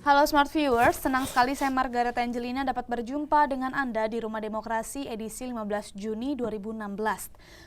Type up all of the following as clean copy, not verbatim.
Halo Smart Viewers, senang sekali saya Margaret Angelina dapat berjumpa dengan Anda di Rumah Demokrasi edisi 15 Juni 2016.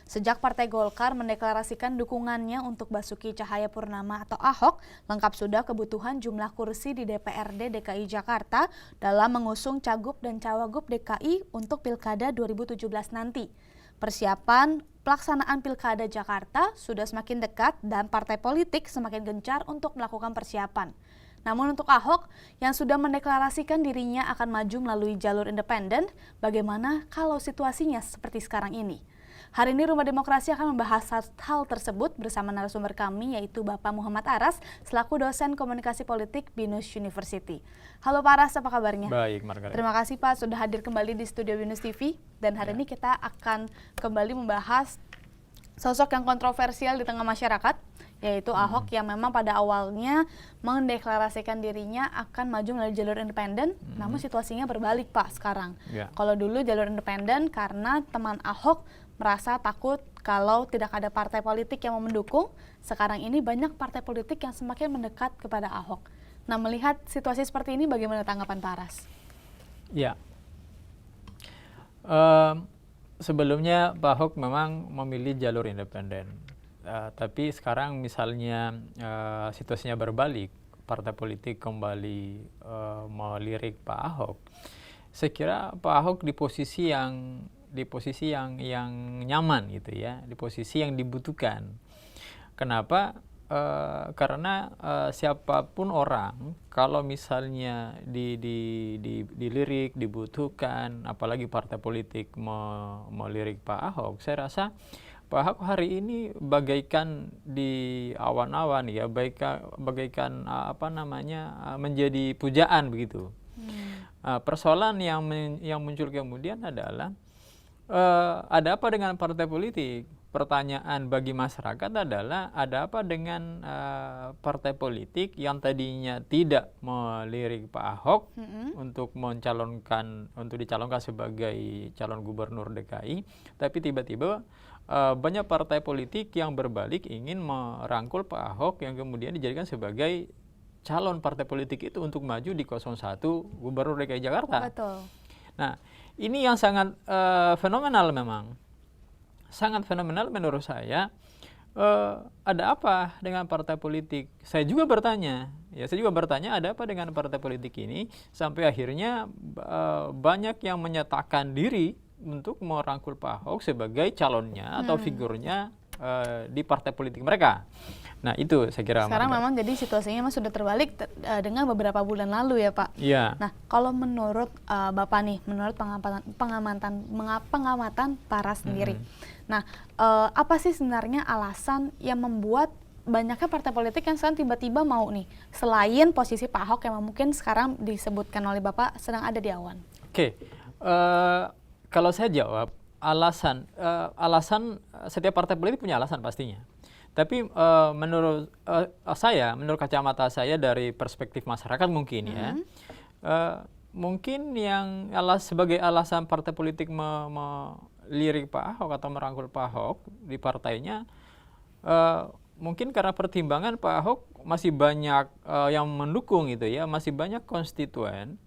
Sejak Partai Golkar mendeklarasikan dukungannya untuk Basuki Cahayapurnama atau Ahok, lengkap sudah kebutuhan jumlah kursi di DPRD DKI Jakarta dalam mengusung Cagup dan Cawagup DKI untuk Pilkada 2017 nanti. Persiapan pelaksanaan Pilkada Jakarta sudah semakin dekat dan partai politik semakin gencar untuk melakukan persiapan. Namun untuk Ahok yang sudah mendeklarasikan dirinya akan maju melalui jalur independen, bagaimana kalau situasinya seperti sekarang ini? Hari ini Rumah Demokrasi akan membahas hal tersebut bersama narasumber kami yaitu Bapak Muhammad Aras selaku dosen komunikasi politik BINUS University. Halo Pak Aras, apa kabarnya? Baik, Margaret. Terima kasih Pak sudah hadir kembali di studio BINUS TV dan hari ini kita akan kembali membahas sosok yang kontroversial di tengah masyarakat, yaitu Ahok yang memang pada awalnya mendeklarasikan dirinya akan maju melalui jalur independen, namun situasinya berbalik Pak sekarang. Kalau dulu jalur independen karena teman Ahok merasa takut kalau tidak ada partai politik yang mau mendukung, sekarang ini banyak partai politik yang semakin mendekat kepada Ahok. Nah, melihat situasi seperti ini bagaimana tanggapan Pak Aras? Ya, sebelumnya Pak Ahok memang memilih jalur independen. Tapi sekarang misalnya situasinya berbalik, partai politik kembali melirik Pak Ahok. Saya kira Pak Ahok di posisi yang nyaman gitu ya, di posisi yang dibutuhkan. Kenapa? Karena siapapun orang kalau misalnya dilirik, dibutuhkan, apalagi partai politik melirik Pak Ahok, saya rasa Pak Ahok hari ini bagaikan di awan-awan ya, bagaikan menjadi pujaan begitu. Persoalan yang muncul kemudian adalah ada apa dengan partai politik? Pertanyaan bagi masyarakat adalah ada apa dengan partai politik yang tadinya tidak melirik Pak Ahok untuk dicalonkan sebagai calon gubernur DKI, tapi tiba-tiba banyak partai politik yang berbalik ingin merangkul Pak Ahok yang kemudian dijadikan sebagai calon partai politik itu untuk maju di 01 Gubernur DKI Jakarta. Betul. Nah, ini yang sangat fenomenal memang. Sangat fenomenal menurut saya. Ada apa dengan partai politik? Saya juga bertanya ada apa dengan partai politik ini sampai akhirnya banyak yang menyatakan diri untuk merangkul Pak Ahok sebagai calonnya atau figurnya di partai politik mereka. Nah, itu saya kira. Sekarang memang jadi situasinya memang sudah terbalik dengan beberapa bulan lalu ya Pak. Iya. Nah, kalau menurut Bapak nih, menurut pengamatan Paras sendiri. Nah, apa sih sebenarnya alasan yang membuat banyaknya partai politik yang sekarang tiba-tiba mau nih, selain posisi Pak Ahok yang mungkin sekarang disebutkan oleh Bapak sedang ada di awan? Oke. Kalau saya jawab, alasan setiap partai politik punya alasan pastinya. Tapi menurut kacamata saya dari perspektif masyarakat mungkin ya, mungkin yang sebagai alasan partai politik melirik Pak Ahok atau merangkul Pak Ahok di partainya, mungkin karena pertimbangan Pak Ahok masih banyak yang mendukung gitu ya, masih banyak konstituen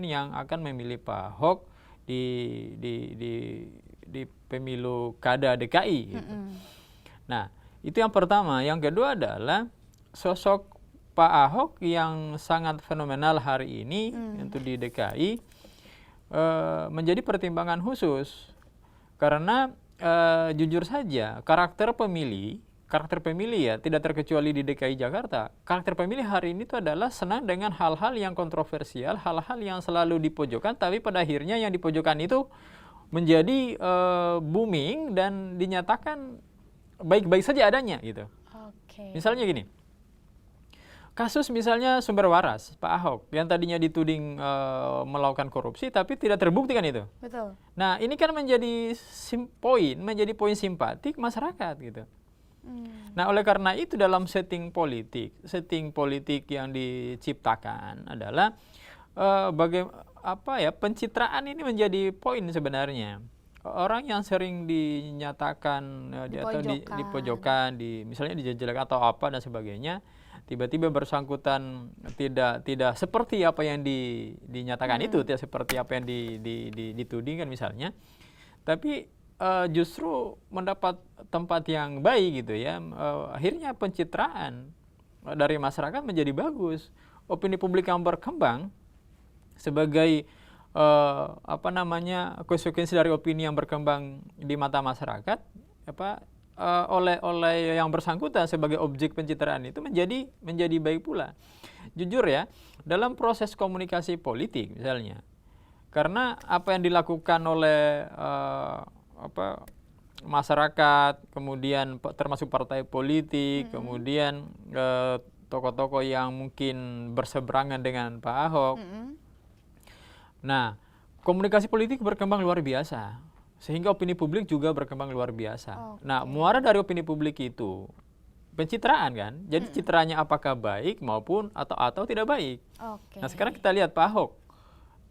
yang akan memilih Pak Ahok di pemilu kada DKI gitu. Nah, itu yang pertama. Yang kedua adalah sosok Pak Ahok yang sangat fenomenal hari ini untuk di DKI menjadi pertimbangan khusus karena jujur saja karakter pemilih ya tidak terkecuali di DKI Jakarta. Karakter pemilih hari ini itu adalah senang dengan hal-hal yang kontroversial, hal-hal yang selalu dipojokkan, tapi pada akhirnya yang dipojokkan itu menjadi booming dan dinyatakan baik-baik saja adanya gitu. Misalnya gini, kasus misalnya Sumber Waras Pak Ahok yang tadinya dituding melakukan korupsi tapi tidak terbukti kan itu. Betul. Nah, ini kan menjadi poin simpatik masyarakat gitu. Nah, oleh karena itu dalam setting politik yang diciptakan adalah pencitraan ini menjadi poin sebenarnya. Orang yang sering dinyatakan atau dipojokkan, misalnya dijelek atau apa dan sebagainya, tiba-tiba bersangkutan tidak seperti apa yang dinyatakan itu, tidak seperti apa yang ditudingkan misalnya, tapi justru mendapat tempat yang baik gitu ya. Akhirnya pencitraan dari masyarakat menjadi bagus, opini publik yang berkembang sebagai konsekuensi dari opini yang berkembang di mata masyarakat, oleh yang bersangkutan sebagai objek pencitraan itu menjadi baik pula. Jujur ya, dalam proses komunikasi politik misalnya, karena apa yang dilakukan oleh masyarakat, kemudian termasuk partai politik, kemudian tokoh-tokoh yang mungkin berseberangan dengan Pak Ahok. Nah, komunikasi politik berkembang luar biasa, sehingga opini publik juga berkembang luar biasa. Nah, muara dari opini publik itu pencitraan kan, jadi citranya apakah baik maupun atau tidak baik. Nah, sekarang kita lihat Pak Ahok.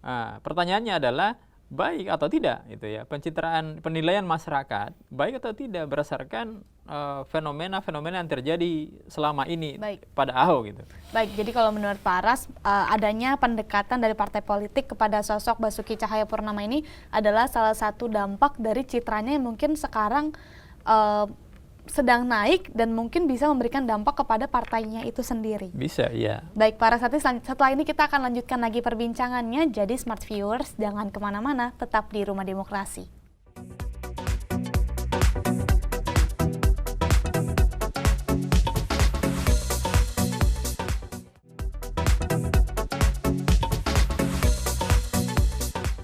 Nah, pertanyaannya adalah baik atau tidak, gitu ya. Pencitraan, penilaian masyarakat baik atau tidak berdasarkan fenomena-fenomena yang terjadi selama ini pada Ahok gitu. Baik, jadi kalau menurut Pak Aras, adanya pendekatan dari partai politik kepada sosok Basuki Cahayapurnama ini adalah salah satu dampak dari citranya yang mungkin sekarang sedang naik dan mungkin bisa memberikan dampak kepada partainya itu sendiri. Bisa, iya. Baik, Pak Aras, setelah ini kita akan lanjutkan lagi perbincangannya. Jadi Smart Viewers, jangan kemana-mana, tetap di Rumah Demokrasi.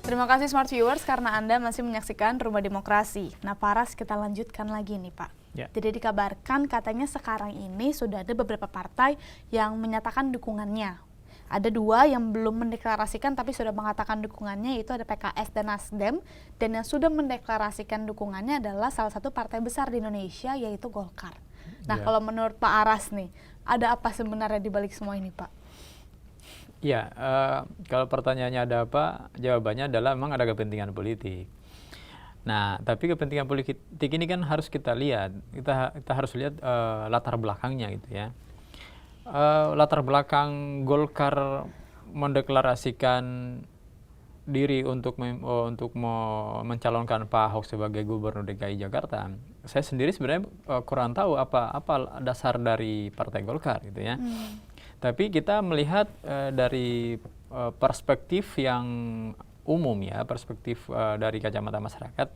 Terima kasih Smart Viewers karena Anda masih menyaksikan Rumah Demokrasi. Nah, Pak Aras, kita lanjutkan lagi nih Pak. Ya. Jadi dikabarkan katanya sekarang ini sudah ada beberapa partai yang menyatakan dukungannya. Ada 2 yang belum mendeklarasikan tapi sudah mengatakan dukungannya, yaitu ada PKS dan Nasdem. Dan yang sudah mendeklarasikan dukungannya adalah salah satu partai besar di Indonesia, yaitu Golkar. Nah, kalau menurut Pak Aras nih, ada apa sebenarnya di balik semua ini Pak? Ya, kalau pertanyaannya ada apa, jawabannya adalah memang ada kepentingan politik. Nah, tapi kepentingan politik ini kan harus kita lihat, kita harus lihat latar belakangnya gitu ya. Latar belakang Golkar mendeklarasikan diri untuk mencalonkan Pak Ahok sebagai Gubernur DKI Jakarta. Saya sendiri sebenarnya kurang tahu apa dasar dari Partai Golkar gitu ya. Tapi kita melihat dari perspektif yang umum ya, perspektif dari kacamata masyarakat.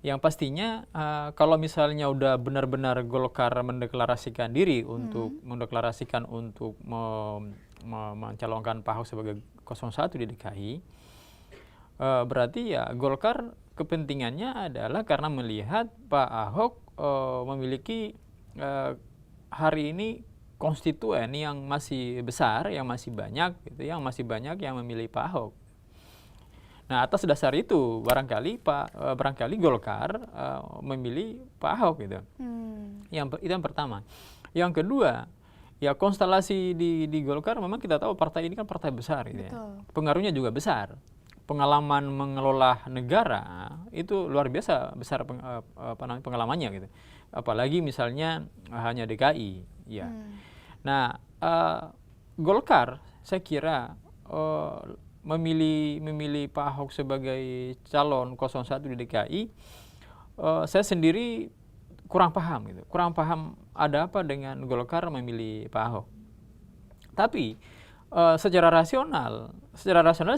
Yang pastinya kalau misalnya udah benar-benar Golkar mendeklarasikan diri untuk mencalonkan Pak Ahok sebagai 01 di DKI, berarti ya Golkar kepentingannya adalah karena melihat Pak Ahok memiliki hari ini konstituen yang masih besar, yang masih banyak gitu, yang memilih Pak Ahok. Nah, atas dasar itu barangkali Golkar memilih Pak Ahok gitu. Itu yang pertama. Yang kedua, ya konstelasi di Golkar memang kita tahu partai ini kan partai besar gitu ya. Pengaruhnya juga besar. Pengalaman mengelola negara itu luar biasa besar pengalamannya gitu. Apalagi misalnya hanya DKI, ya. Nah, Golkar saya kira memilih Pak Ahok sebagai calon 01 di DKI, saya sendiri kurang paham gitu. Kurang paham ada apa dengan Golkar memilih Pak Ahok. Tapi secara rasional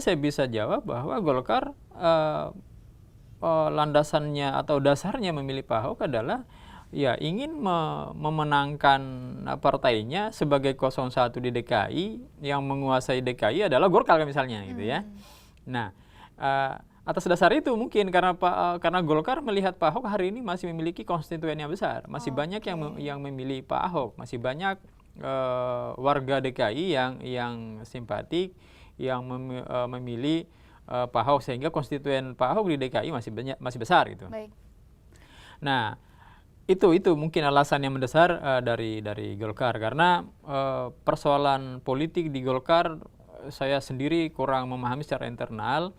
saya bisa jawab bahwa Golkar landasannya atau dasarnya memilih Pak Ahok adalah ya ingin memenangkan partainya sebagai 01 di DKI, yang menguasai DKI adalah Golkar misalnya gitu ya. Nah, atas dasar itu mungkin karena Golkar melihat Pak Ahok hari ini masih memiliki konstituen yang besar, masih banyak yang memilih Pak Ahok, masih banyak warga DKI yang simpatik, yang memilih Pak Ahok, sehingga konstituen Pak Ahok di DKI masih besar gitu. Baik. Nah, itu mungkin alasan yang mendasar dari Golkar, karena persoalan politik di Golkar saya sendiri kurang memahami secara internal.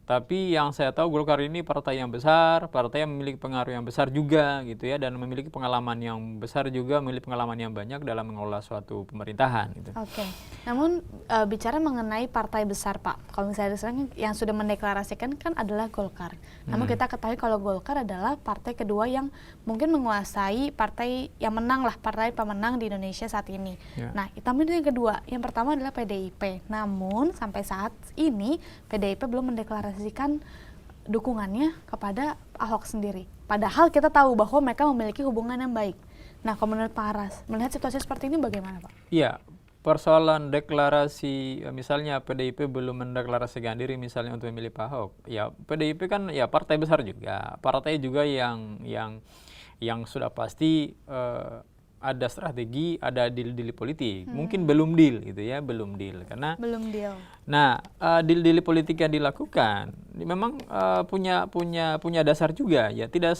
Tapi yang saya tahu Golkar ini partai yang besar, partai yang memiliki pengaruh yang besar juga gitu ya, dan memiliki pengalaman yang besar juga, memiliki pengalaman yang banyak dalam mengelola suatu pemerintahan gitu. Oke. Namun bicara mengenai partai besar Pak, kalau misalnya sekarang yang sudah mendeklarasikan kan adalah Golkar. Namun kita ketahui kalau Golkar adalah partai kedua yang mungkin menguasai partai yang menang lah, partai pemenang di Indonesia saat ini. Ya. Nah, itu yang kedua. Yang pertama adalah PDIP. Namun sampai saat ini PDIP belum mendeklarasikan dukungannya kepada Ahok sendiri. Padahal kita tahu bahwa mereka memiliki hubungan yang baik. Nah, kalau menurut Pak Aras, melihat situasi seperti ini bagaimana Pak? Iya, persoalan deklarasi, misalnya PDIP belum mendeklarasikan diri misalnya untuk memilih Pak Ahok. Ya, PDIP kan ya partai besar juga, partai juga yang sudah pasti ada strategi, ada deal-deal politik. Mungkin belum deal gitu ya, belum deal karena Belum deal. nah, deal-deal politik yang dilakukan memang punya dasar juga ya, tidak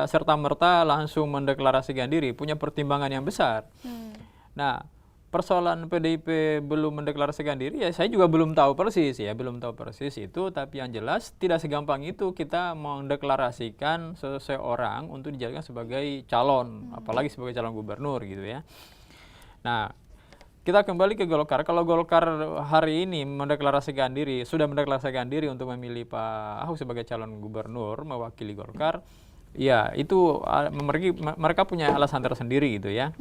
serta-merta langsung mendeklarasikan diri, punya pertimbangan yang besar. Nah, persoalan PDIP belum mendeklarasikan diri ya saya juga belum tahu persis itu, tapi yang jelas tidak segampang itu kita mendeklarasikan seseorang untuk dijadikan sebagai calon, apalagi sebagai calon gubernur gitu ya. Nah, kita kembali ke Golkar. Kalau Golkar hari ini sudah mendeklarasikan diri untuk memilih Pak Ahok sebagai calon gubernur mewakili Golkar, ya itu mereka punya alasan tersendiri gitu ya.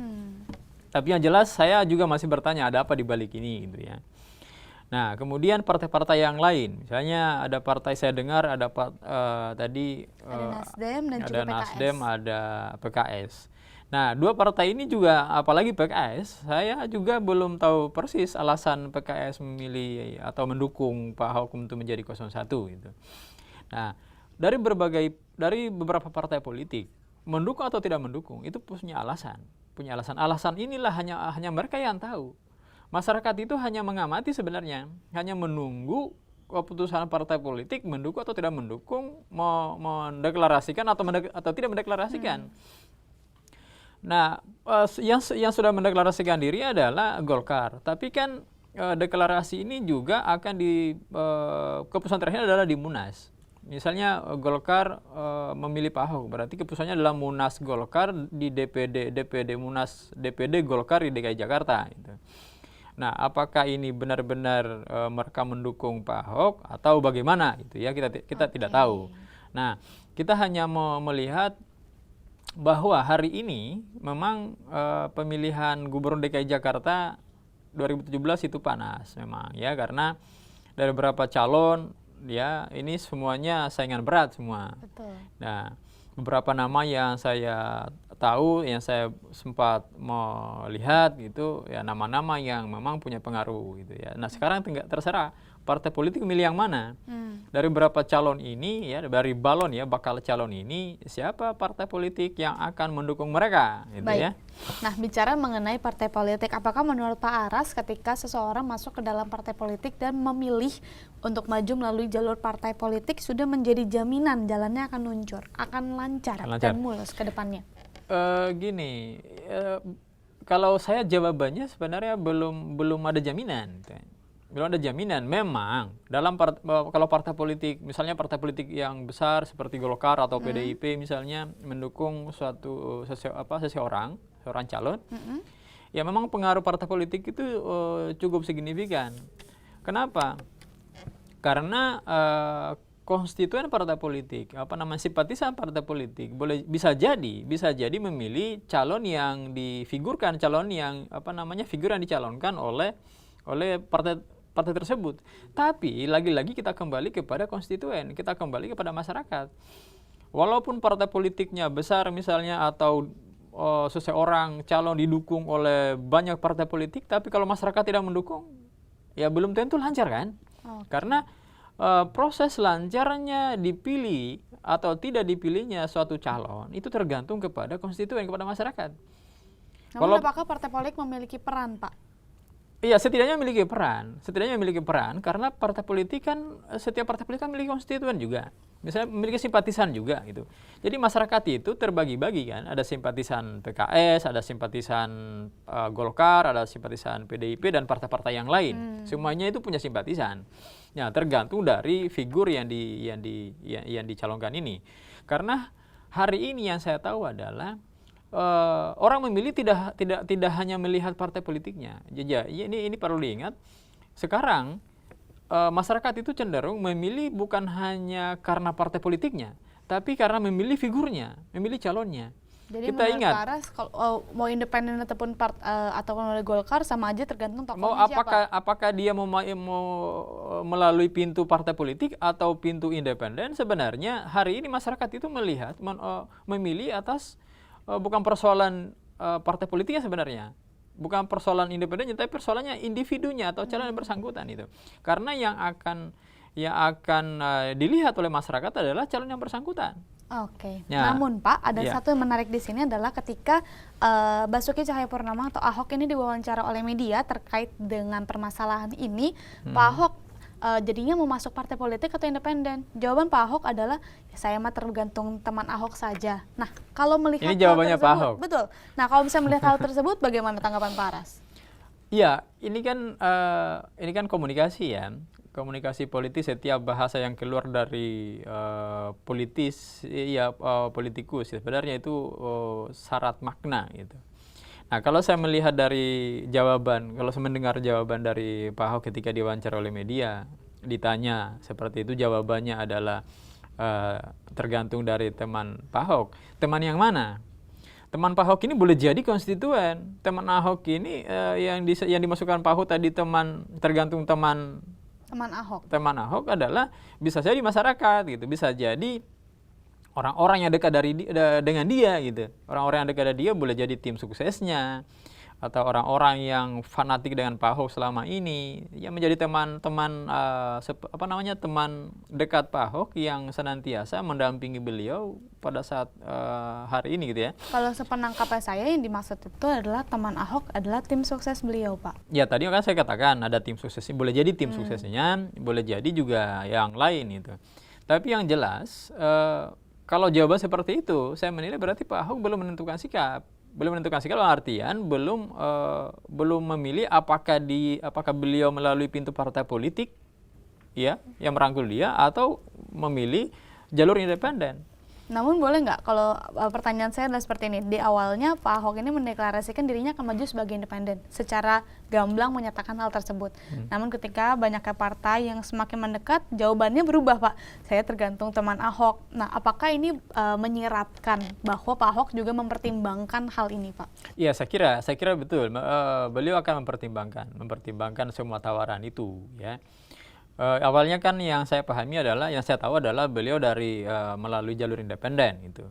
Tapi yang jelas saya juga masih bertanya ada apa di balik ini gitu ya. Nah, kemudian partai-partai yang lain, misalnya ada partai saya dengar ada tadi Ada Nasdem dan ada juga Nasdem, PKS. ada PKS. Nah, dua partai ini juga, apalagi PKS, saya juga belum tahu persis alasan PKS memilih atau mendukung Pak Ahok untuk menjadi 01 gitu. Nah, dari beberapa partai politik mendukung atau tidak mendukung itu punya alasan. Alasan inilah hanya mereka yang tahu. Masyarakat itu hanya mengamati sebenarnya, hanya menunggu keputusan partai politik mendukung atau tidak mendukung, mendeklarasikan atau tidak mendeklarasikan. Nah, yang sudah mendeklarasikan diri adalah Golkar. Tapi kan deklarasi ini juga akan keputusan terakhir adalah di Munas. Misalnya Golkar memilih Pak Ahok, berarti keputusannya adalah Munas Golkar di DPD Munas DPD Golkar di DKI Jakarta. Gitu. Nah, apakah ini benar-benar mereka mendukung Pak Ahok atau bagaimana? Gitu ya, kita tidak tahu. Nah, kita hanya melihat bahwa hari ini memang pemilihan Gubernur DKI Jakarta 2017 itu panas memang ya, karena dari beberapa calon ya ini semuanya saingan berat semua. Betul. Nah, beberapa nama yang saya tahu, yang saya sempat melihat gitu ya, nama-nama yang memang punya pengaruh gitu ya. Nah, sekarang terserah partai politik milih yang mana. Dari beberapa calon ini ya, dari bakal calon ini siapa partai politik yang akan mendukung mereka gitu. Baik. Ya. Nah, bicara mengenai partai politik, apakah menurut Pak Aras ketika seseorang masuk ke dalam partai politik dan memilih untuk maju melalui jalur partai politik sudah menjadi jaminan jalannya akan lancar dan mulus ke depannya? Gini, kalau saya jawabannya sebenarnya belum ada jaminan. Belum ada jaminan. Memang kalau partai politik, misalnya partai politik yang besar seperti Golkar atau PDIP misalnya mendukung seseorang calon, ya memang pengaruh partai politik itu cukup signifikan. Kenapa? Karena konstituen partai politik, simpatisan partai politik bisa jadi memilih calon yang difigurkan, figur yang dicalonkan oleh partai tersebut. Tapi lagi-lagi kita kembali kepada konstituen, kita kembali kepada masyarakat. Walaupun partai politiknya besar misalnya atau seseorang calon didukung oleh banyak partai politik, tapi kalau masyarakat tidak mendukung, ya belum tentu lancar kan? Karena proses lancarnya dipilih atau tidak dipilihnya suatu calon itu tergantung kepada konstituen, kepada masyarakat. Namun apakah partai politik memiliki peran, Pak? Iya, setidaknya memiliki peran karena partai politik kan, setiap partai politik kan memiliki konstituen juga, misalnya memiliki simpatisan juga gitu. Jadi masyarakat itu terbagi-bagi kan, ada simpatisan PKS, ada simpatisan Golkar, ada simpatisan PDIP dan partai-partai yang lain. Semuanya itu punya simpatisan. Ya, tergantung dari figur yang dicalonkan ini. Karena hari ini yang saya tahu adalah orang memilih tidak hanya melihat partai politiknya. Ini perlu diingat. Sekarang masyarakat itu cenderung memilih bukan hanya karena partai politiknya, tapi karena memilih figurnya, memilih calonnya. Jadi Kita menurut ingat, Pak Aras, kalau mau independen ataupun oleh Golkar sama aja tergantung mau tokohnya siapa. apakah dia mau melalui pintu partai politik atau pintu independen, sebenarnya hari ini masyarakat itu memilih atas bukan persoalan partai politiknya sebenarnya, bukan persoalan independennya, tapi persoalannya individunya atau calon yang bersangkutan itu. Karena yang akan dilihat oleh masyarakat adalah calon yang bersangkutan. Oke. Ya. Namun Pak, ada Ya. satu yang menarik di sini adalah ketika Basuki Cahayapurnama atau Ahok ini diwawancara oleh media terkait dengan permasalahan ini, Pak Ahok jadinya mau masuk partai politik atau independen? Jawaban Pak Ahok adalah, ya, saya mah tergantung teman Ahok saja. Nah, kalau melihat Ini hal jawabannya Pak tersebut, Ahok. betul. Nah, kalau misalnya melihat hal tersebut, bagaimana tanggapan Pak Aras? Iya, ini kan komunikasi ya. Komunikasi politik, setiap bahasa yang keluar dari politikus sebenarnya itu syarat makna gitu. Nah, kalau saya melihat dari kalau saya mendengar jawaban dari Pak Ahok ketika diwawancara oleh media, ditanya seperti itu, jawabannya adalah tergantung dari teman Pak Ahok. Teman yang mana? Teman Pak Ahok ini boleh jadi konstituen. Teman Ahok ini yang dimasukkan Pak Ahok tadi tergantung teman Ahok. Teman Ahok adalah bisa jadi masyarakat gitu, bisa jadi orang-orang yang dekat dengan dia gitu. Orang-orang yang dekat dengan dia boleh jadi tim suksesnya atau orang-orang yang fanatik dengan Pak Ahok selama ini, yang menjadi teman dekat Pak Ahok yang senantiasa mendampingi beliau pada saat hari ini gitu ya. Kalau sepenangkapnya saya, yang dimaksud itu adalah teman Ahok adalah tim sukses beliau, Pak. Ya, tadi kan saya katakan ada tim suksesnya, boleh jadi tim suksesnya, boleh jadi juga yang lain itu. Tapi yang jelas, kalau jawaban seperti itu, saya menilai berarti Pak Ahok belum menentukan sikap. Belum menentukan sikap dalam artian belum memilih apakah beliau melalui pintu partai politik ya yang merangkul dia atau memilih jalur independen. Namun boleh nggak kalau pertanyaan saya adalah seperti ini, di awalnya Pak Ahok ini mendeklarasikan dirinya akan maju sebagai independen, secara gamblang menyatakan hal tersebut. Namun ketika banyaknya partai yang semakin mendekat, jawabannya berubah, Pak. Saya tergantung teman Ahok. Nah, apakah ini menyiratkan bahwa Pak Ahok juga mempertimbangkan hal ini, Pak? Iya, saya kira betul. Beliau akan mempertimbangkan semua tawaran itu, ya. Awalnya kan yang saya tahu adalah beliau melalui jalur independen gitu.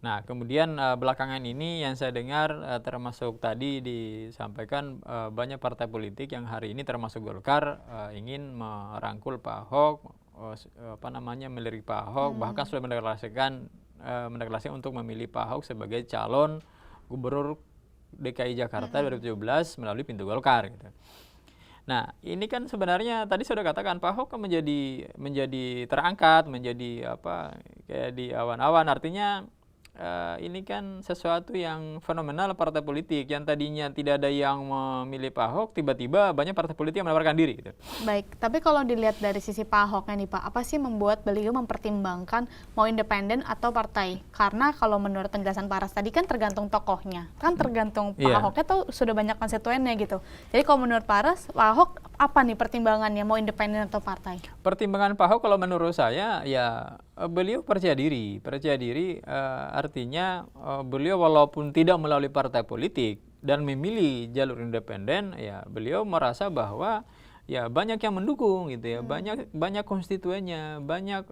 Nah, kemudian belakangan ini yang saya dengar termasuk tadi disampaikan banyak partai politik yang hari ini termasuk Golkar ingin merangkul Pak Ahok, melirik Pak Ahok, bahkan sudah mendeklarasikan untuk memilih Pak Ahok sebagai calon gubernur DKI Jakarta 2017 melalui pintu Golkar gitu. Nah, ini kan sebenarnya tadi sudah katakan Pak Ahok kan menjadi terangkat, menjadi kayak di awan-awan. Artinya ini kan sesuatu yang fenomenal. Partai politik yang tadinya tidak ada yang memilih Pak Ahok, tiba-tiba banyak partai politik yang menawarkan diri gitu. Baik, tapi kalau dilihat dari sisi Pak Ahoknya nih Pak, apa sih membuat beliau mempertimbangkan mau independen atau partai? Karena kalau menurut penjelasan Pak Aras tadi kan tergantung tokohnya, kan tergantung Pak Ahoknya tuh sudah banyak konstituennya gitu. Jadi kalau menurut Pak Aras, Pak Ahok apa nih pertimbangannya mau independen atau partai? Pertimbangan Pak Ahok kalau menurut saya ya beliau percaya diri artinya beliau walaupun tidak melalui partai politik dan memilih jalur independen, ya beliau merasa bahwa ya banyak yang mendukung gitu ya, banyak konstituennya, banyak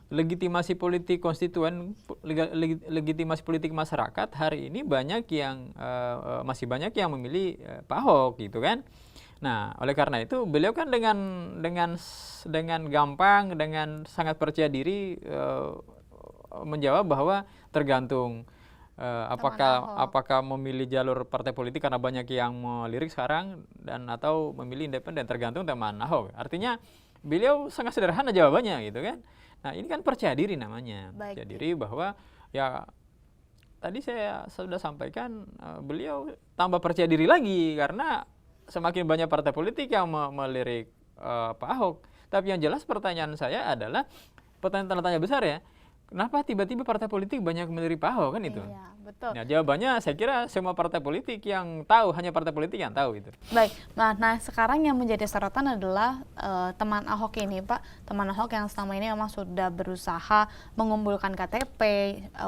legitimasi politik konstituen, legitimasi politik masyarakat hari ini masih banyak yang memilih Pak Ahok gitu kan. Nah, oleh karena itu beliau kan dengan gampang, dengan sangat percaya diri menjawab bahwa tergantung apakah memilih jalur partai politik karena banyak yang melirik sekarang dan atau memilih independen, tergantung teman Ahok. Artinya beliau sangat sederhana jawabannya gitu kan. Nah, ini kan percaya diri namanya. Baik. Percaya diri bahwa ya tadi saya sudah sampaikan, beliau tambah percaya diri lagi karena semakin banyak partai politik yang melirik Pak Ahok. Tapi yang jelas pertanyaan saya adalah pertanyaan tanda tanya besar ya. Kenapa tiba-tiba partai politik banyak melirik Pak Ahok kan itu? Iya, betul. Nah, jawabannya saya kira semua partai politik yang tahu, hanya partai politik yang tahu itu. Baik, nah sekarang yang menjadi sorotan adalah teman Ahok ini Pak, teman Ahok yang selama ini memang sudah berusaha mengumpulkan KTP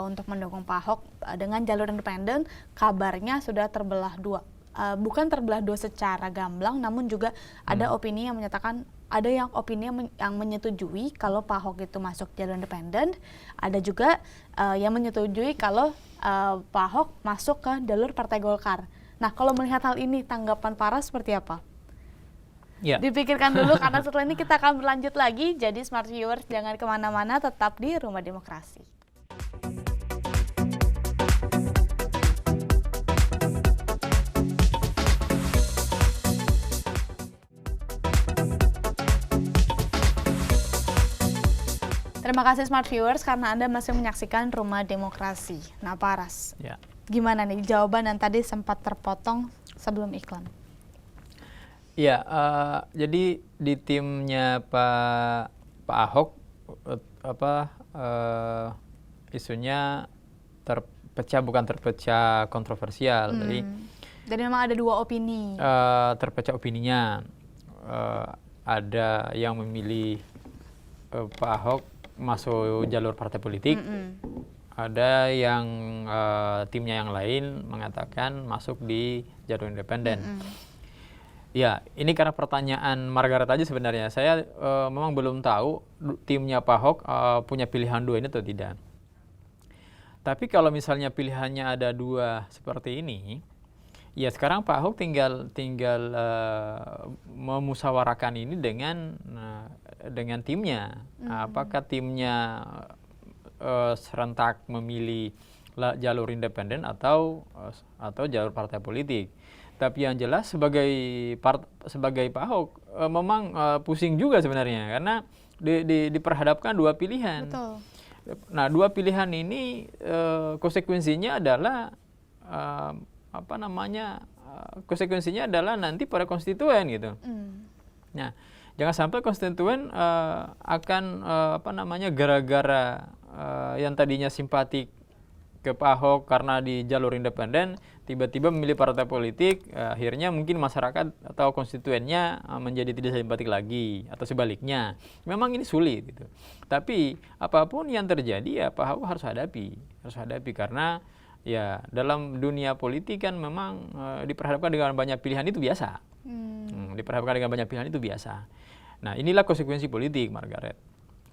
untuk mendukung Pak Ahok dengan jalur independen, kabarnya sudah terbelah dua. Bukan terbelah dua secara gamblang, namun juga ada opini yang menyatakan, ada yang opini yang menyetujui kalau Pak Ahok itu masuk jalur independen, ada juga yang menyetujui kalau Pak Ahok masuk ke jalur Partai Golkar. Nah, kalau melihat hal ini, tanggapan Paras seperti apa? Ya. Dipikirkan dulu, karena setelah ini kita akan berlanjut lagi. Jadi Smart Viewers jangan kemana-mana, tetap di Rumah Demokrasi. Terima kasih Smart Viewers karena Anda masih menyaksikan Rumah Demokrasi. Nah, Paras, gimana nih jawaban yang tadi sempat terpotong sebelum iklan? Ya, jadi di timnya Pak Ahok isunya bukan terpecah kontroversial. Jadi memang ada dua opini. Terpecah opininya. Ada yang memilih Pak Ahok masuk jalur partai politik, ada yang timnya yang lain mengatakan masuk di jalur independen. Ya, ini karena pertanyaan Margaret aja sebenarnya. Saya memang belum tahu timnya Pak Ahok punya pilihan dua ini atau tidak. Tapi kalau misalnya pilihannya ada dua seperti ini, ya sekarang Pak Ahok tinggal memusyawarahkan ini dengan timnya. Apakah timnya serentak memilih jalur independen atau jalur partai politik? Tapi yang jelas sebagai Pak Ahok memang pusing juga sebenarnya karena diperhadapkan dua pilihan. Betul. Nah, dua pilihan ini konsekuensinya adalah konsekuensinya adalah nanti pada konstituen gitu. Nah, jangan sampai konstituen akan gara-gara yang tadinya simpatik ke Pak Ahok karena di jalur independen tiba-tiba memilih partai politik, akhirnya mungkin masyarakat atau konstituennya menjadi tidak simpatik lagi atau sebaliknya. Memang ini sulit gitu. Tapi apapun yang terjadi ya Pak Ahok harus hadapi karena ya dalam dunia politik kan memang diperhadapkan dengan banyak pilihan itu biasa. Nah, inilah konsekuensi politik, Margaret.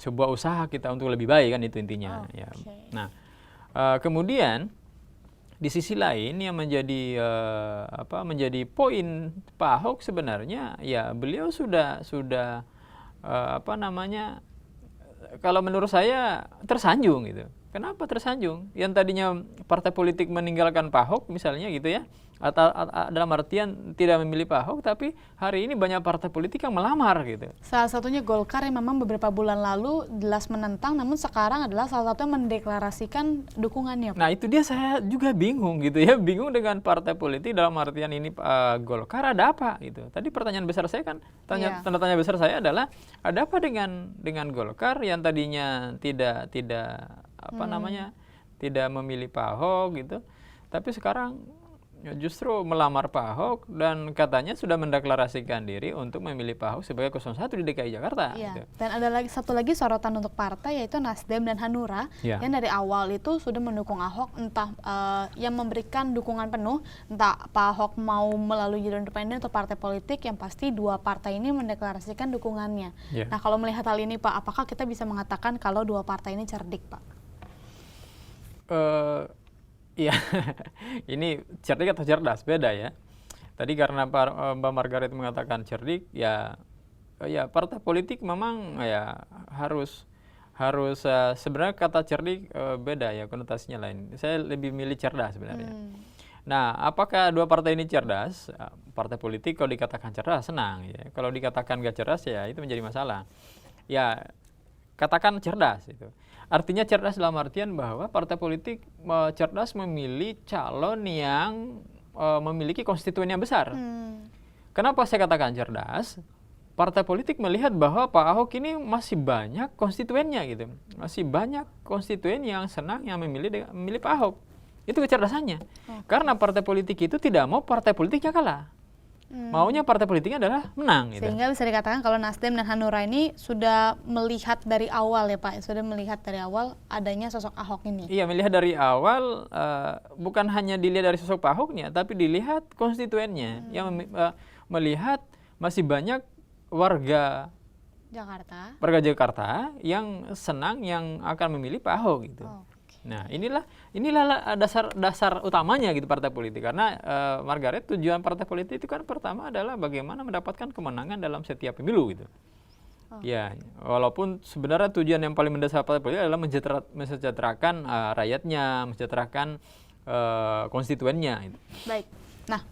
Sebuah usaha kita untuk lebih baik kan itu intinya. Ya. Nah, kemudian di sisi lain yang menjadi poin Pak Ahok sebenarnya ya beliau sudah kalau menurut saya tersanjung gitu. Kenapa tersanjung? Yang tadinya partai politik meninggalkan Pak Ahok misalnya gitu ya, atau dalam artian tidak memilih Pak Ahok, tapi hari ini banyak partai politik yang melamar gitu. Salah satunya Golkar yang memang beberapa bulan lalu jelas menentang, namun sekarang adalah salah satu yang mendeklarasikan dukungannya. Nah, itu dia saya juga bingung gitu ya, bingung dengan partai politik dalam artian ini Golkar ada apa gitu. Tadi pertanyaan besar saya kan, tanda tanya besar saya adalah ada apa dengan Golkar yang tadinya tidak memilih Pak Ahok gitu, tapi sekarang justru melamar Pak Ahok dan katanya sudah mendeklarasikan diri untuk memilih Pak Ahok sebagai 01 di DKI Jakarta. Iya. Gitu. Dan ada satu lagi sorotan untuk partai yaitu Nasdem dan Hanura yang dari awal itu sudah mendukung Ahok, entah yang memberikan dukungan penuh, entah Pak Ahok mau melalui jalur independen atau partai politik, yang pasti dua partai ini mendeklarasikan dukungannya. Nah, kalau melihat hal ini Pak, apakah kita bisa mengatakan kalau dua partai ini cerdik Pak? Iya, ini cerdik atau cerdas beda ya. Tadi karena Mbak Margaret mengatakan cerdik, ya partai politik memang ya harus sebenarnya kata cerdik beda ya, konotasinya lain. Saya lebih milih cerdas sebenarnya. Nah, apakah dua partai ini cerdas? Partai politik kalau dikatakan cerdas senang ya. Kalau dikatakan gak cerdas ya itu menjadi masalah. Ya, katakan cerdas itu. Artinya cerdas dalam artian bahwa partai politik cerdas memilih calon yang memiliki konstituen yang besar. Kenapa saya katakan cerdas? Partai politik melihat bahwa Pak Ahok ini masih banyak konstituennya gitu. Masih banyak konstituen yang senang yang memilih Pak Ahok. Itu kecerdasannya. Karena partai politik itu tidak mau partai politiknya kalah. Maunya partai politiknya adalah menang. Gitu. Sehingga bisa dikatakan kalau Nasdem dan Hanura ini sudah melihat dari awal ya Pak, sudah melihat dari awal adanya sosok Ahok ini. Iya, melihat dari awal, bukan hanya dilihat dari sosok Pak Ahoknya, tapi dilihat konstituennya. Yang melihat masih banyak warga Jakarta yang senang yang akan memilih Pak Ahok gitu. Nah, inilah dasar utamanya gitu partai politik. Karena Margaret, tujuan partai politik itu kan pertama adalah bagaimana mendapatkan kemenangan dalam setiap pemilu gitu. Ya, walaupun sebenarnya tujuan yang paling mendasar partai politik adalah mensejahterakan rakyatnya, mensejahterakan konstituennya gitu. Baik. Nah,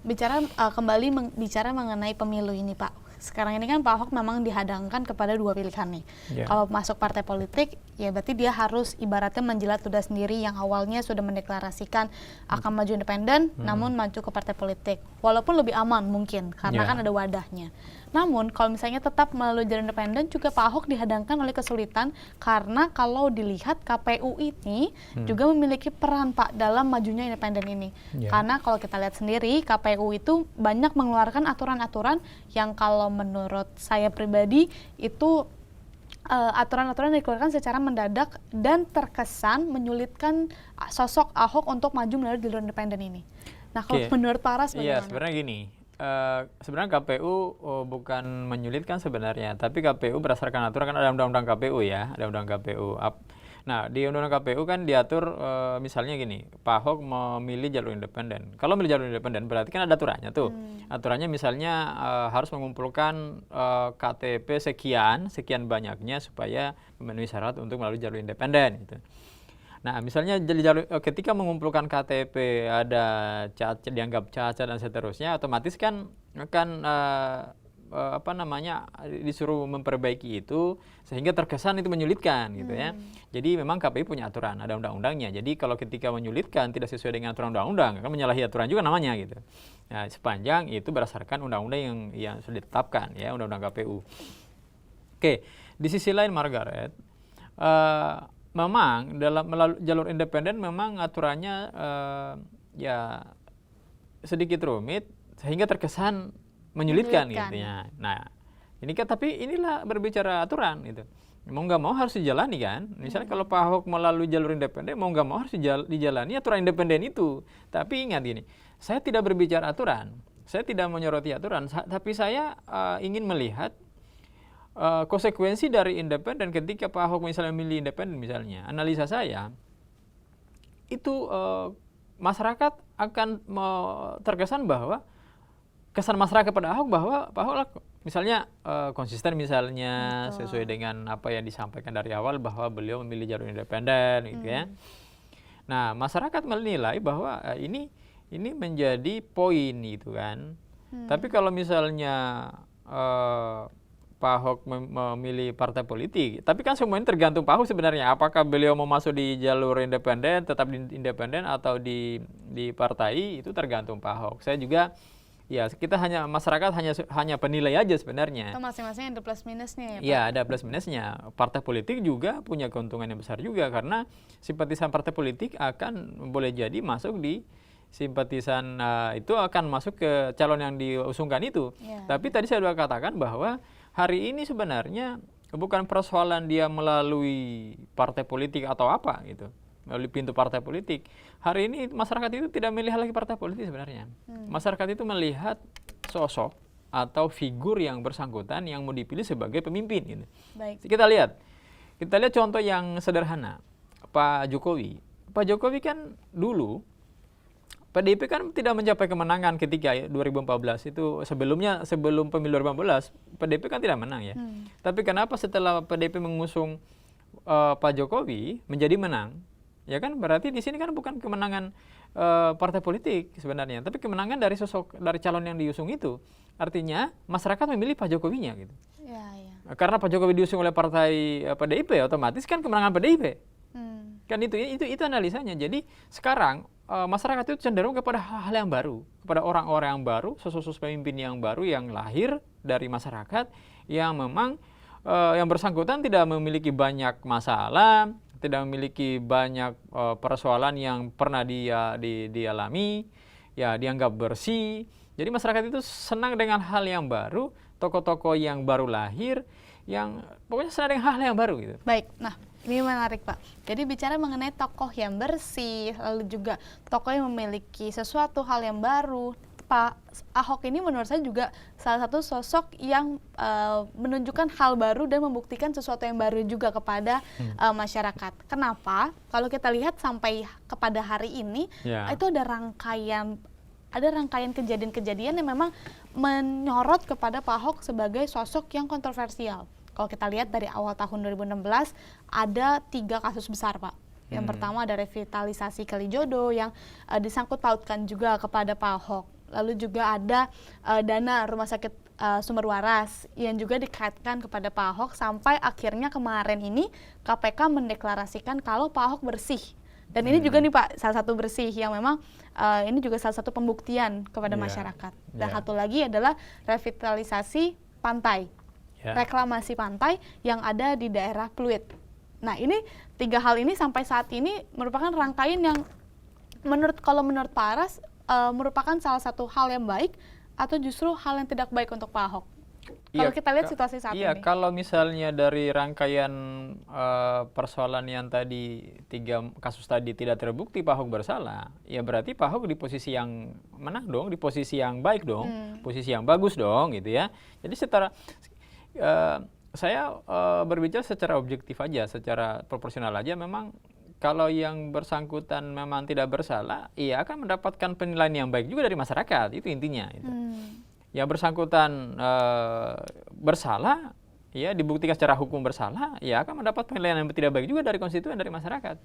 kembali bicara mengenai pemilu ini, Pak. Sekarang ini kan Pak Ahok memang dihadangkan kepada dua pilihan nih. Kalau masuk partai politik, ya berarti dia harus ibaratnya menjilat ludah sendiri yang awalnya sudah mendeklarasikan akan maju independen, namun maju ke partai politik. Walaupun lebih aman mungkin, karena kan ada wadahnya. Namun kalau misalnya tetap melalui jalur independen, juga Pak Ahok dihadangkan oleh kesulitan karena kalau dilihat KPU ini juga memiliki peran Pak dalam majunya independen ini. Karena kalau kita lihat sendiri, KPU itu banyak mengeluarkan aturan-aturan yang kalau menurut saya pribadi itu aturan-aturan dikeluarkan secara mendadak dan terkesan menyulitkan sosok Ahok untuk maju melalui jalur independen ini. Nah, kalau menurut Pak Ras bagaimana? Iya, sebenarnya gini. Sebenarnya KPU bukan menyulitkan sebenarnya, tapi KPU berdasarkan aturan kan ada undang-undang KPU ya, ada undang KPU. Nah, di undang-undang KPU kan diatur misalnya gini, Pak Ahok memilih jalur independen. Kalau memilih jalur independen berarti kan ada aturannya tuh. Aturannya misalnya harus mengumpulkan KTP sekian banyaknya supaya memenuhi syarat untuk melalui jalur independen gitu. Nah, misalnya ketika mengumpulkan KTP ada dianggap cacat dan seterusnya, otomatis kan akan disuruh memperbaiki itu sehingga terkesan itu menyulitkan gitu ya. Jadi memang KPU punya aturan, ada undang-undangnya. Jadi kalau ketika menyulitkan tidak sesuai dengan aturan undang-undang, kan menyalahi aturan juga namanya gitu. Nah, sepanjang itu berdasarkan undang-undang yang sudah ditetapkan ya, undang-undang KPU. Oke, di sisi lain Margaret, memang melalui jalur independen memang aturannya ya sedikit rumit sehingga terkesan menyulitkan gitu ya. Nah, ini kan tapi inilah berbicara aturan gitu. Mau nggak mau harus dijalani kan. Misalnya kalau Pak Ahok melalui jalur independen, mau nggak mau harus dijalani aturan independen itu. Tapi ingat gini, saya tidak berbicara aturan, saya tidak menyoroti aturan, tapi saya ingin melihat konsekuensi dari independen ketika Pak Ahok misalnya memilih independen misalnya. Analisa saya itu masyarakat akan terkesan bahwa kesan masyarakat pada Ahok bahwa Pak Ahok misalnya konsisten misalnya sesuai dengan apa yang disampaikan dari awal bahwa beliau memilih jalur independen gitu ya. Nah, masyarakat menilai bahwa ini menjadi poin gitu kan. Tapi kalau misalnya Pak Ahok memilih partai politik, tapi kan semuanya tergantung Pak Ahok sebenarnya. Apakah beliau mau masuk di jalur independen, tetap di independen atau di partai, itu tergantung Pak Ahok. Saya juga ya kita masyarakat hanya penilai aja sebenarnya. Itu masing-masing ada plus minusnya ya Pak? Iya, ada plus minusnya. Partai politik juga punya keuntungan yang besar juga karena simpatisan partai politik akan boleh jadi masuk di simpatisan itu akan masuk ke calon yang diusungkan itu. Tapi tadi saya sudah katakan bahwa hari ini sebenarnya bukan persoalan dia melalui partai politik atau apa gitu. Melalui pintu partai politik. Hari ini masyarakat itu tidak melihat lagi partai politik sebenarnya. Masyarakat itu melihat sosok atau figur yang bersangkutan yang mau dipilih sebagai pemimpin. Gitu. Baik. Kita lihat contoh yang sederhana. Pak Jokowi. Pak Jokowi kan dulu PDIP kan tidak mencapai kemenangan ketika 2014 itu sebelum pemilu 2014 PDIP kan tidak menang ya. Tapi kenapa setelah PDIP mengusung Pak Jokowi menjadi menang, ya kan berarti di sini kan bukan kemenangan partai politik sebenarnya, tapi kemenangan dari dari calon yang diusung itu. Artinya masyarakat memilih Pak Jokowinya gitu. Ya, ya. Karena Pak Jokowi diusung oleh partai PDIP, otomatis kan kemenangan PDIP. Kan itu analisanya. Jadi sekarang masyarakat itu cenderung kepada hal-hal yang baru, kepada orang-orang yang baru, sosok-sosok pemimpin yang baru yang lahir dari masyarakat yang memang yang bersangkutan tidak memiliki banyak masalah, tidak memiliki banyak persoalan yang pernah dialami, ya dianggap bersih. Jadi masyarakat itu senang dengan hal yang baru, tokoh-tokoh yang baru lahir, yang pokoknya senang dengan hal yang baru gitu. Baik, nah ini menarik Pak. Jadi bicara mengenai tokoh yang bersih, lalu juga tokoh yang memiliki sesuatu hal yang baru. Pak Ahok ini menurut saya juga salah satu sosok yang menunjukkan hal baru dan membuktikan sesuatu yang baru juga kepada masyarakat. Kenapa? Kalau kita lihat sampai kepada hari ini, itu ada rangkaian kejadian-kejadian yang memang menyorot kepada Pak Ahok sebagai sosok yang kontroversial. Kalau kita lihat dari awal tahun 2016 ada 3 kasus besar Pak. Yang pertama ada revitalisasi Kalijodo yang disangkut pautkan juga kepada Pak Ahok. Lalu juga ada dana rumah sakit Sumber Waras yang juga dikaitkan kepada Pak Ahok sampai akhirnya kemarin ini KPK mendeklarasikan kalau Pak Ahok bersih. Dan ini juga nih Pak, salah satu bersih yang memang ini juga salah satu pembuktian kepada masyarakat. Dan satu lagi adalah revitalisasi pantai, reklamasi pantai yang ada di daerah Pluit. Nah ini 3 hal ini sampai saat ini merupakan rangkaian yang menurut Pak Aras merupakan salah satu hal yang baik atau justru hal yang tidak baik untuk Pak Ahok? Kalau kita lihat situasi saat ini. Iya, kalau misalnya dari rangkaian persoalan yang tadi 3 kasus tadi tidak terbukti Pak Ahok bersalah, ya berarti Pak Ahok di posisi yang menang dong, di posisi yang baik dong, posisi yang bagus dong gitu ya. Jadi saya berbicara secara objektif aja, secara proporsional aja. Memang kalau yang bersangkutan memang tidak bersalah, ia akan mendapatkan penilaian yang baik juga dari masyarakat, itu intinya. Itu. Yang bersangkutan bersalah, ya dibuktikan secara hukum bersalah, ya akan mendapat penilaian yang tidak baik juga dari konstituen, dari masyarakat.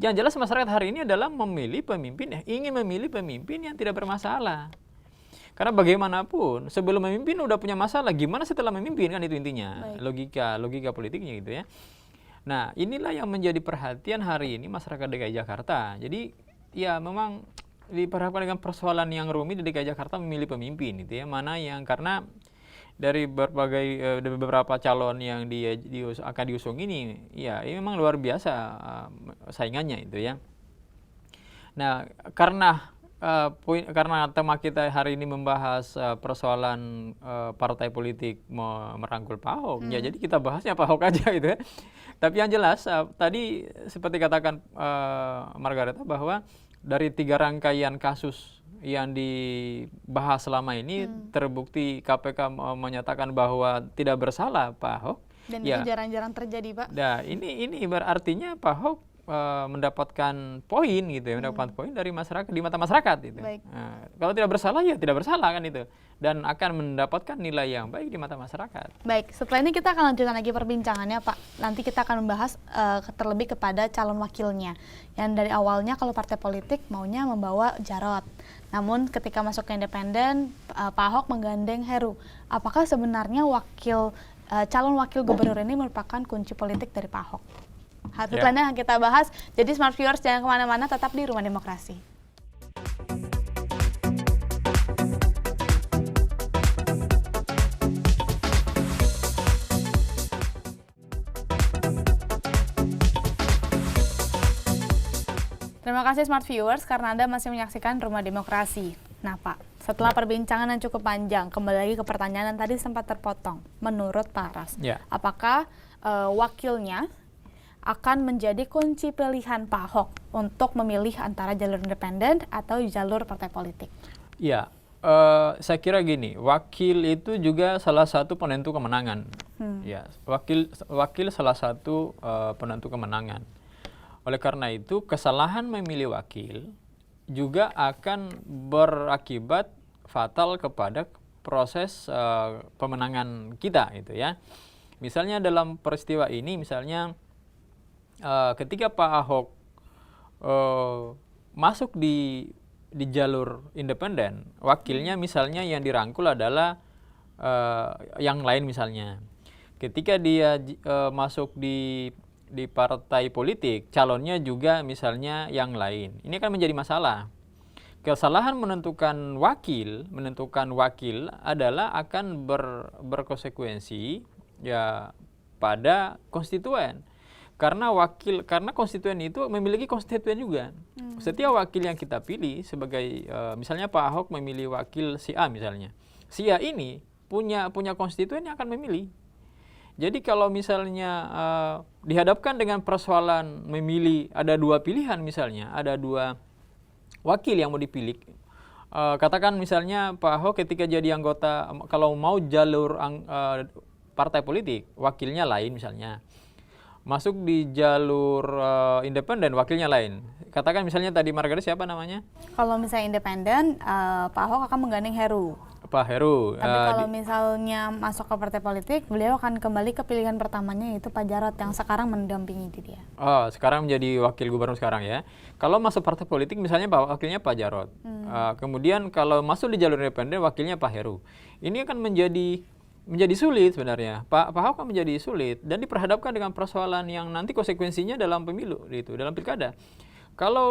Yang jelas masyarakat hari ini adalah memilih pemimpin, ingin memilih pemimpin yang tidak bermasalah. Karena bagaimanapun sebelum memimpin udah punya masalah, gimana setelah memimpin, kan itu intinya. Logika politiknya gitu ya. Nah, inilah yang menjadi perhatian hari ini masyarakat DKI Jakarta. Jadi ya memang diperhadapkan dengan persoalan yang rumit di DKI Jakarta memilih pemimpin gitu ya. Mana yang karena dari beberapa calon yang akan diusung ini, ya ini memang luar biasa saingannya itu ya. Nah, karena tema kita hari ini membahas persoalan partai politik merangkul Pak Ahok, ya jadi kita bahasnya Pak Ahok aja gitu ya. Tapi yang jelas tadi seperti katakan Margareta bahwa dari 3 rangkaian kasus yang dibahas selama ini terbukti KPK menyatakan bahwa tidak bersalah Pak Ahok. Dan itu jarang-jarang terjadi Pak. Nah ini berartinya Pak Ahok mendapatkan poin gitu ya, mendapatkan poin dari masyarakat, di mata masyarakat gitu. Nah, kalau tidak bersalah ya tidak bersalah kan itu, dan akan mendapatkan nilai yang baik di mata masyarakat. Baik, setelah ini kita akan lanjutkan lagi perbincangannya Pak. Nanti kita akan membahas terlebih kepada calon wakilnya yang dari awalnya kalau partai politik maunya membawa Jarot. Namun ketika masuk ke independen, Pak Ahok menggandeng Heru. Apakah sebenarnya calon wakil gubernur ini merupakan kunci politik dari Pak Ahok? Setelahnya kita bahas. Jadi Smart Viewers jangan kemana-mana, tetap di Rumah Demokrasi. Terima kasih Smart Viewers karena Anda masih menyaksikan Rumah Demokrasi. Nah Pak, setelah perbincangan yang cukup panjang, kembali lagi ke pertanyaan yang tadi sempat terpotong. Menurut Pak Aras, apakah wakilnya akan menjadi kunci pilihan Pak Ahok untuk memilih antara jalur independen atau jalur partai politik? Ya, saya kira gini, wakil itu juga salah satu penentu kemenangan. Ya, wakil salah satu penentu kemenangan. Oleh karena itu, kesalahan memilih wakil juga akan berakibat fatal kepada proses pemenangan kita, gitu ya. Misalnya dalam peristiwa ini, misalnya ketika Pak Ahok masuk di jalur independen, wakilnya misalnya yang dirangkul adalah yang lain misalnya. Ketika dia masuk di partai politik, calonnya juga misalnya yang lain. Ini akan menjadi masalah. Kesalahan menentukan wakil adalah akan berkonsekuensi ya pada konstituen. Karena konstituen itu memiliki konstituen juga. Setiap wakil yang kita pilih sebagai misalnya Pak Ahok memilih wakil si A misalnya. Si A ini punya konstituen yang akan memilih. Jadi kalau misalnya dihadapkan dengan persoalan memilih, ada dua pilihan misalnya, ada dua wakil yang mau dipilih. Katakan misalnya Pak Ahok ketika jadi anggota, kalau mau jalur partai politik, wakilnya lain misalnya. Masuk di jalur independen, wakilnya lain. Katakan misalnya tadi Margaret siapa namanya? Kalau misalnya independen, Pak Ahok akan menggandeng Heru. Pak Heru. Tapi kalau misalnya masuk ke partai politik, beliau akan kembali ke pilihan pertamanya, yaitu Pak Jarod yang sekarang mendampingi dia. Oh, sekarang menjadi wakil gubernur sekarang ya. Kalau masuk partai politik misalnya wakilnya Pak Jarod. Kemudian kalau masuk di jalur independen, wakilnya Pak Heru. Ini akan menjadi sulit sebenarnya. Pak Ahok akan menjadi sulit dan diperhadapkan dengan persoalan yang nanti konsekuensinya dalam pemilu, dalam pilkada. Kalau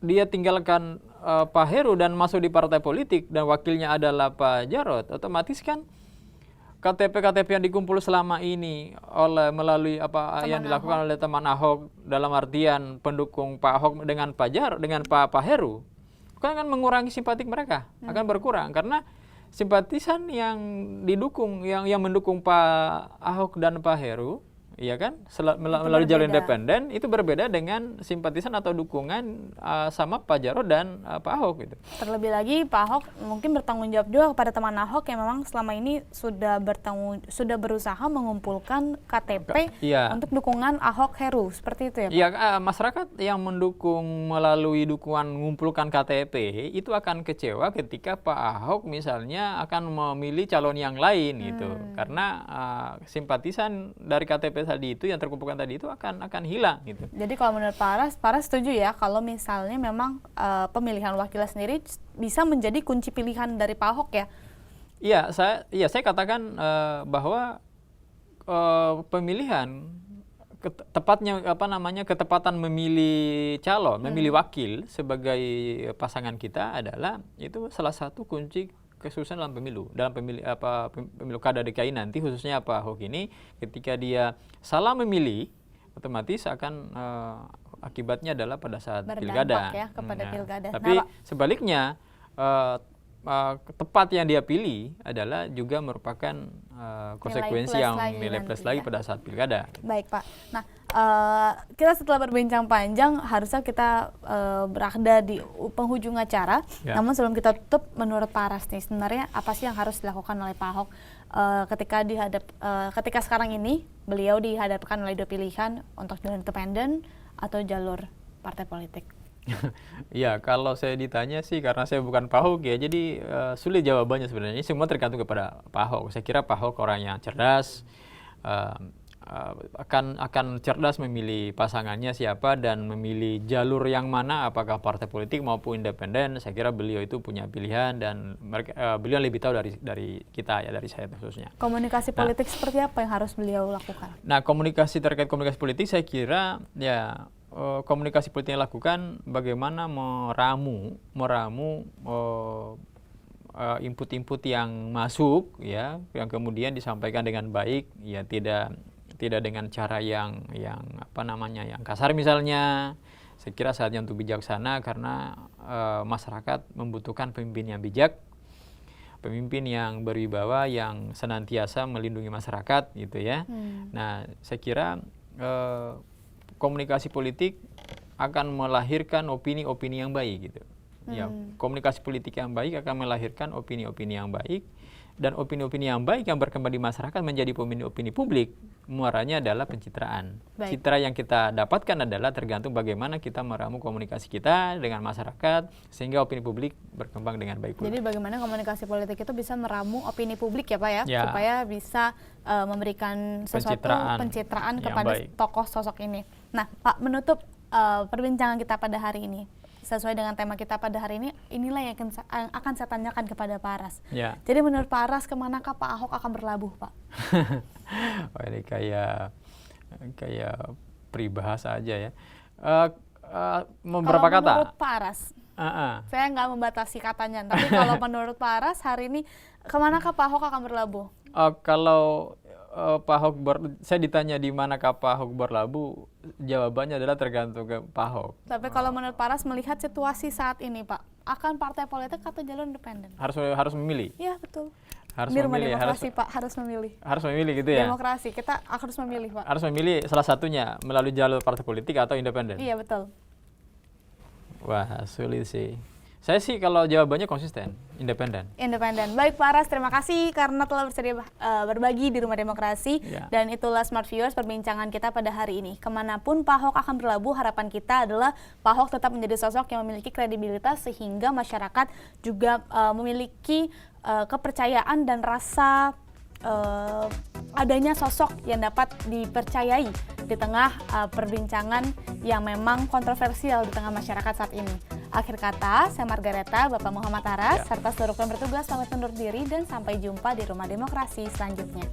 dia tinggalkan Pak Heru dan masuk di partai politik dan wakilnya adalah Pak Jarod, otomatis kan KTP yang dikumpul selama ini melalui apa yang dilakukan oleh teman Ahok dalam artian pendukung Pak Ahok dengan Pak Jarod, dengan Pak Heru, kan mengurangi simpatik mereka, akan berkurang karena simpatisan yang mendukung Pak Ahok dan Pak Heru, iya kan, melalui jalur independen itu berbeda dengan simpatisan atau dukungan sama Pak Jarod dan Pak Ahok gitu. Terlebih lagi Pak Ahok mungkin bertanggung jawab juga kepada teman Ahok yang memang selama ini sudah berusaha mengumpulkan KTP untuk dukungan Ahok Heru, seperti itu ya Pak? Iya, masyarakat yang mendukung melalui dukungan mengumpulkan KTP itu akan kecewa ketika Pak Ahok misalnya akan memilih calon yang lain gitu. Karena simpatisan dari KTP tadi itu yang terkumpulkan tadi itu akan hilang gitu. Jadi kalau menurut Pak Aras setuju ya kalau misalnya memang pemilihan wakilnya sendiri bisa menjadi kunci pilihan dari Pak Ahok ya? Iya, saya katakan bahwa pemilihan ketepatan memilih calon, memilih wakil sebagai pasangan kita adalah itu salah satu kunci kesuksesan dalam pemilu kada DKI nanti, khususnya Pak Ahok ini ketika dia salah memilih otomatis akan akibatnya adalah pada saat pilkada. Ya, kepada pilkada. Tapi sebaliknya tepat yang dia pilih adalah juga merupakan konsekuensi yang nilai plus lagi pada saat pilkada. Baik Pak. Nah, kita setelah berbincang panjang harusnya kita berada di penghujung acara. Ya. Namun sebelum kita tutup, menurut Pak Aras nih sebenarnya apa sih yang harus dilakukan oleh Pak Ahok ketika sekarang ini beliau dihadapkan oleh dua pilihan untuk jalur independen atau jalur partai politik? Ya, kalau saya ditanya sih karena saya bukan Pak Ahok ya, jadi sulit jawabannya sebenarnya. Ini semua tergantung kepada Pak Ahok. Saya kira Pak Ahok orang yang cerdas, akan cerdas memilih pasangannya siapa dan memilih jalur yang mana, apakah partai politik maupun independen. Saya kira beliau itu punya pilihan dan beliau lebih tahu dari kita ya, dari saya khususnya. Komunikasi politik seperti apa yang harus beliau lakukan? Nah, terkait komunikasi politik saya kira ya komunikasi politik yang dilakukan bagaimana meramu input-input yang masuk ya, yang kemudian disampaikan dengan baik ya, tidak dengan cara yang kasar misalnya. Saya kira saatnya untuk bijaksana karena masyarakat membutuhkan pemimpin yang bijak, pemimpin yang berwibawa, yang senantiasa melindungi masyarakat gitu ya. Nah, saya kira komunikasi politik akan melahirkan opini-opini yang baik gitu. Ya, komunikasi politik yang baik akan melahirkan opini-opini yang baik Dan opini-opini yang baik yang berkembang di masyarakat menjadi opini publik, muaranya adalah pencitraan. Baik. Citra yang kita dapatkan adalah tergantung bagaimana kita meramu komunikasi kita dengan masyarakat sehingga opini publik berkembang dengan baik pula. Jadi bagaimana komunikasi politik itu bisa meramu opini publik ya Pak ya, Ya. supaya bisa memberikan sesuatu pencitraan yang kepada baik. tokoh sosok ini. Nah Pak, menutup perbincangan kita pada hari ini, sesuai dengan tema kita pada hari ini, inilah yang akan saya tanyakan kepada Pak Aras. Ya. Jadi menurut Pak Aras, kemanakah Pak Ahok akan berlabuh Pak? Wah, ini kayak peribahasa aja ya. Beberapa Kalau kata. menurut Pak Aras, saya nggak membatasi katanya, tapi kalau menurut Pak Aras hari ini, kemanakah Pak Ahok akan berlabuh? Kalau Pak Ahok saya ditanya di manakah Pak Ahok berlabuh, jawabannya adalah tergantung ke Pak Ahok. Tapi kalau menurut Pak Aras melihat situasi saat ini Pak, akan partai politik atau jalur independen? Harus memilih. Iya betul. Harus Di rumah memilih, demokrasi Pak, harus memilih. Harus memilih gitu ya. Demokrasi, kita harus memilih Pak. Harus memilih salah satunya melalui jalur partai politik atau independen. Iya betul. Wah, sulit sih. Saya sih kalau jawabannya konsisten, independen. Independen. Baik Pak Aras, terima kasih karena telah bersedia berbagi di Rumah Demokrasi. Ya. Dan itulah Smart Viewers perbincangan kita pada hari ini. Kemanapun Pak Ahok akan berlabuh, harapan kita adalah Pak Ahok tetap menjadi sosok yang memiliki kredibilitas sehingga masyarakat juga memiliki kepercayaan dan rasa adanya sosok yang dapat dipercayai di tengah perbincangan yang memang kontroversial di tengah masyarakat saat ini. Akhir kata, saya Margareta, Bapak Muhammad Aras, serta seluruh yang bertugas pamit undur diri dan sampai jumpa di Rumah Demokrasi selanjutnya.